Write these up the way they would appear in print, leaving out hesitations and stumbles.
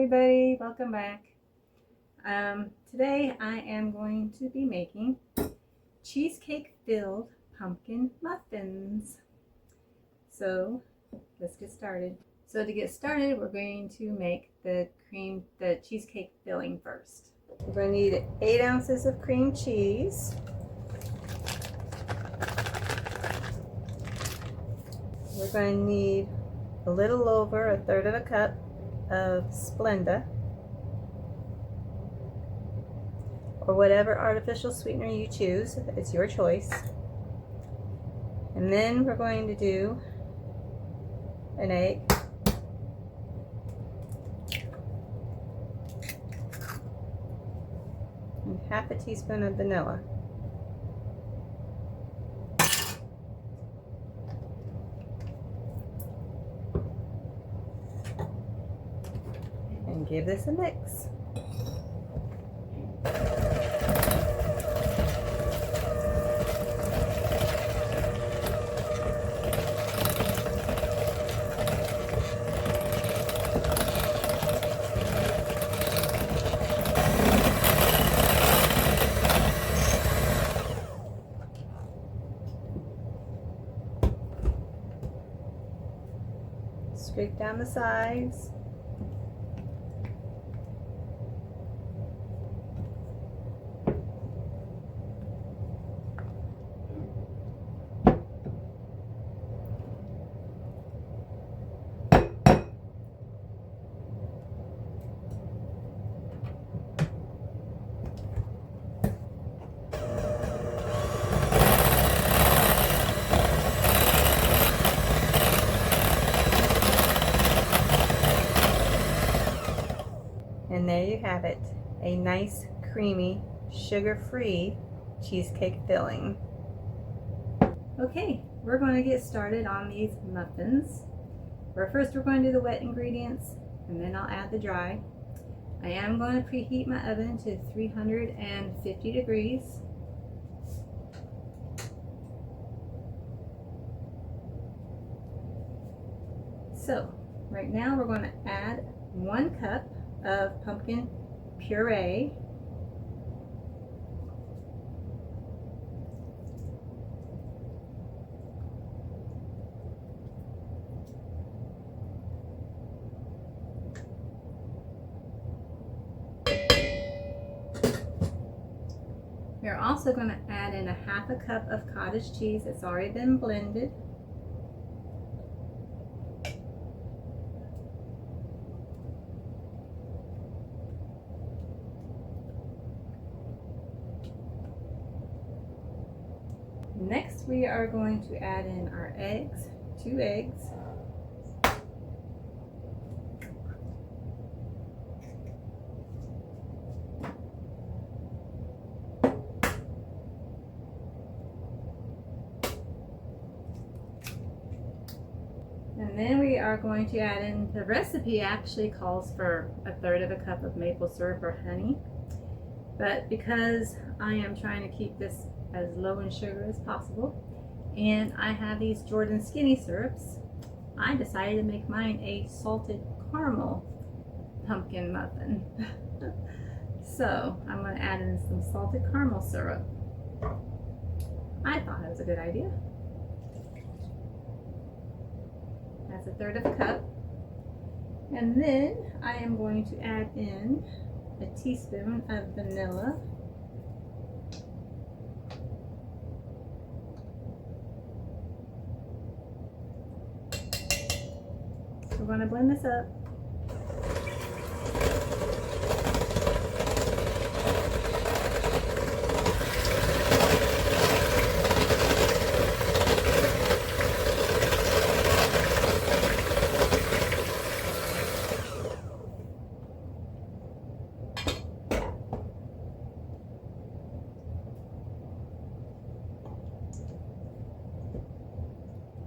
everybody, welcome back. Today I am going to be making cheesecake filled pumpkin muffins. So let's get started. So to get started, we're going to make the cheesecake filling first. We're going to need 8 ounces of cream cheese. We're going to need a little over 1/3 of a cup of Splenda, or whatever artificial sweetener you choose. It's your choice. And then we're going to do an egg, and 1/2 teaspoon of vanilla. And give this a mix. Scrape down the sides. And there you have it, a nice, creamy, sugar-free cheesecake filling. Okay, we're going to get started on these muffins. First, we're going to do the wet ingredients, and then I'll add the dry. I am going to preheat my oven to 350 degrees. So, right now we're going to add 1 cup of pumpkin puree. We're also going to add in 1/2 cup of cottage cheese that's already been blended. Next, we are going to add in our eggs, 2 eggs. And then we are going to add in, the recipe actually calls for 1/3 of a cup of maple syrup or honey. But because I am trying to keep this as low in sugar as possible, and I have these Jordan skinny syrups, I decided to make mine a salted caramel pumpkin muffin. So I'm going to add in some salted caramel syrup. I thought it was a good idea. That's 1/3 of a cup. And then I am going to add in a teaspoon of vanilla. We're going to blend this up.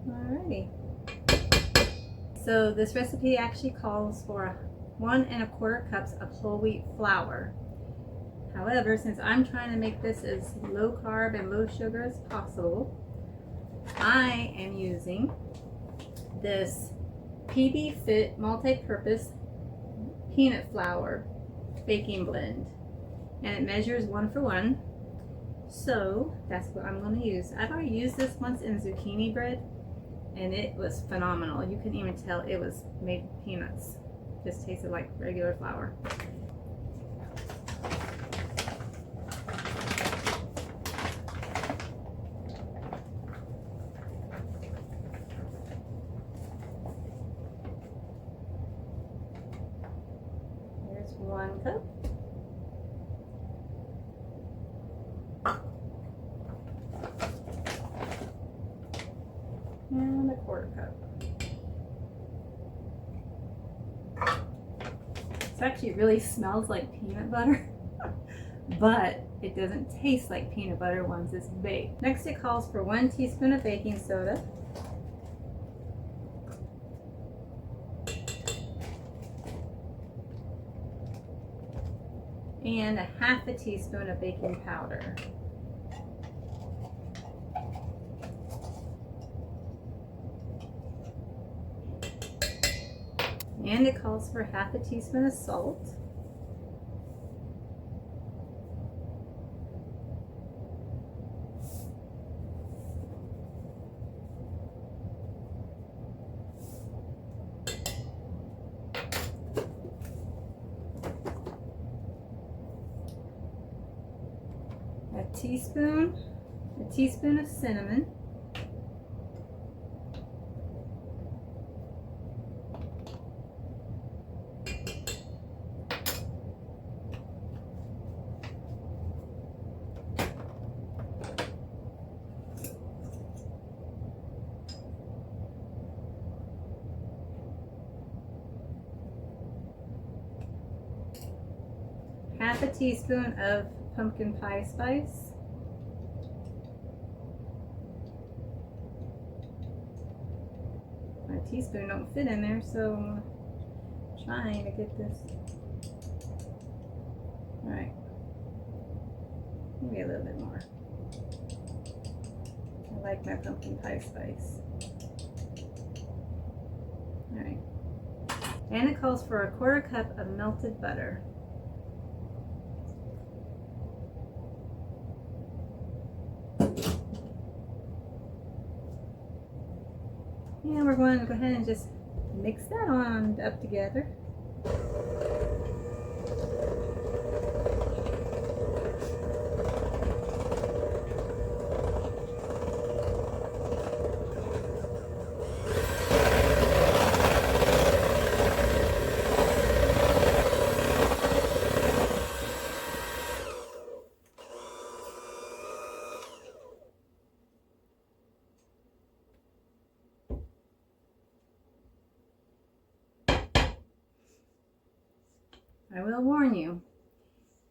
Alrighty. So this recipe actually calls for 1 1/4 cups of whole wheat flour. However, since I'm trying to make this as low carb and low sugar as possible, I am using this PB Fit multi-purpose peanut flour baking blend, and it measures 1 for 1. So that's what I'm going to use. I've already used this once in zucchini bread, and it was phenomenal. You couldn't even tell it was made with peanuts. Just tasted like regular flour. Here's 1 cup. And a 1/4 cup. This actually really smells like peanut butter, but it doesn't taste like peanut butter once it's baked. Next, it calls for 1 teaspoon of baking soda, and a 1/2 teaspoon of baking powder. And it calls for 1/2 teaspoon of salt. A teaspoon of cinnamon. Half a teaspoon of pumpkin pie spice. My teaspoon don't fit in there, so I'm trying to get this. All right, maybe a little bit more. I like my pumpkin pie spice. All right, and it calls for a 1/4 cup of melted butter. And we're going to go ahead and just mix that on up together. I will warn you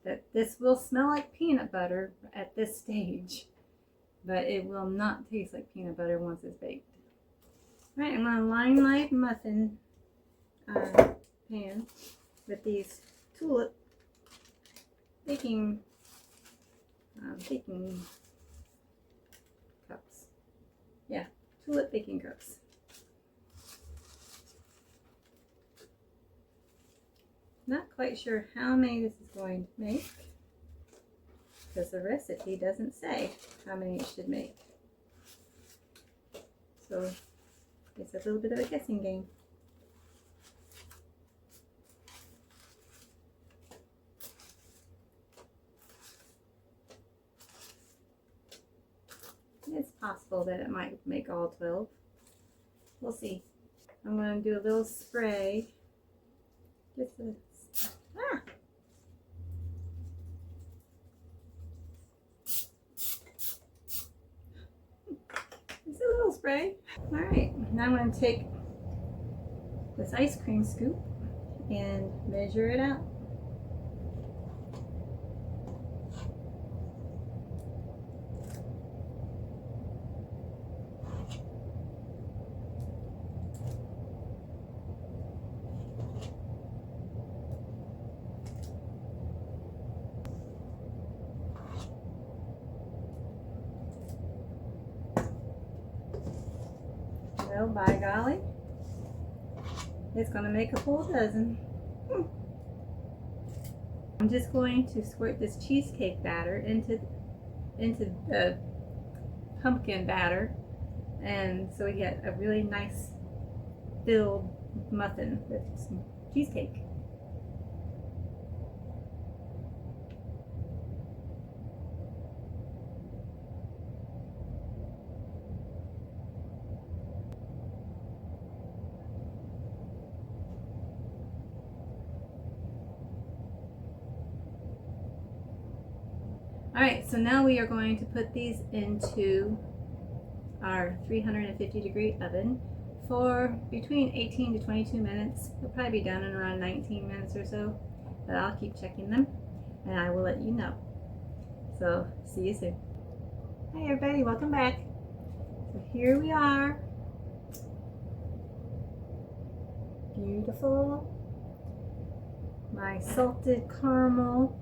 that this will smell like peanut butter at this stage, but it will not taste like peanut butter once it's baked. All right, I'm going to line my muffin pan with these tulip baking cups. Yeah, tulip baking cups. Not quite sure how many this is going to make, because the recipe doesn't say how many it should make. So it's a little bit of a guessing game. It's possible that it might make all 12. We'll see. I'm going to do a little spray. Just a It's a little spray. All right, now I'm going to take this ice cream scoop and measure it out. Well, by golly, it's going to make a full dozen. I'm just going to squirt this cheesecake batter into the pumpkin batter, and so we get a really nice filled muffin with some cheesecake. Alright, so now we are going to put these into our 350-degree oven for between 18 to 22 minutes. They'll probably be done in around 19 minutes or so, but I'll keep checking them and I will let you know. So, see you soon. Hi everybody, welcome back. So here we are. Beautiful. My salted caramel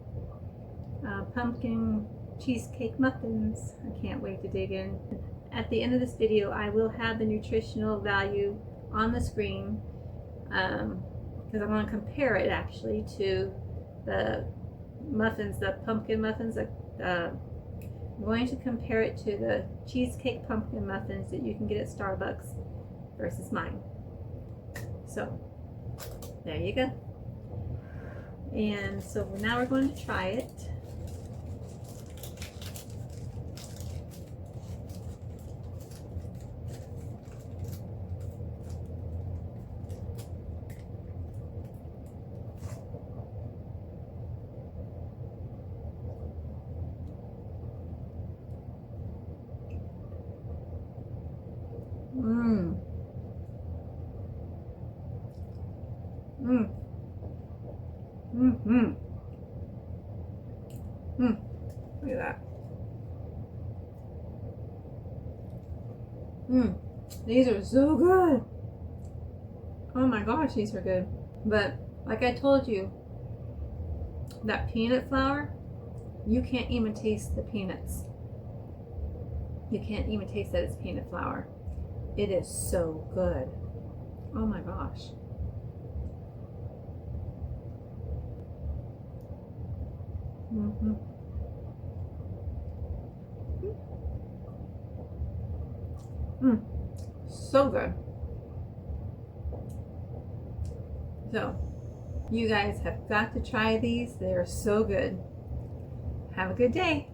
pumpkin cheesecake muffins. I can't wait to dig in. At the end of this video, I will have the nutritional value on the screen because I want to compare it actually to the muffins, the pumpkin muffins. I'm going to compare it to the cheesecake pumpkin muffins that you can get at Starbucks versus mine. So there you go. And so now we're going to try it. Mmm. Mmm. Mm-hmm. Look at that. These are so good. Oh my gosh, these are good. But like I told you, that peanut flour, you can't even taste the peanuts. You can't even taste that it's peanut flour. It is so good. Oh my gosh. So good. So, you guys have got to try these. They are so good. Have a good day.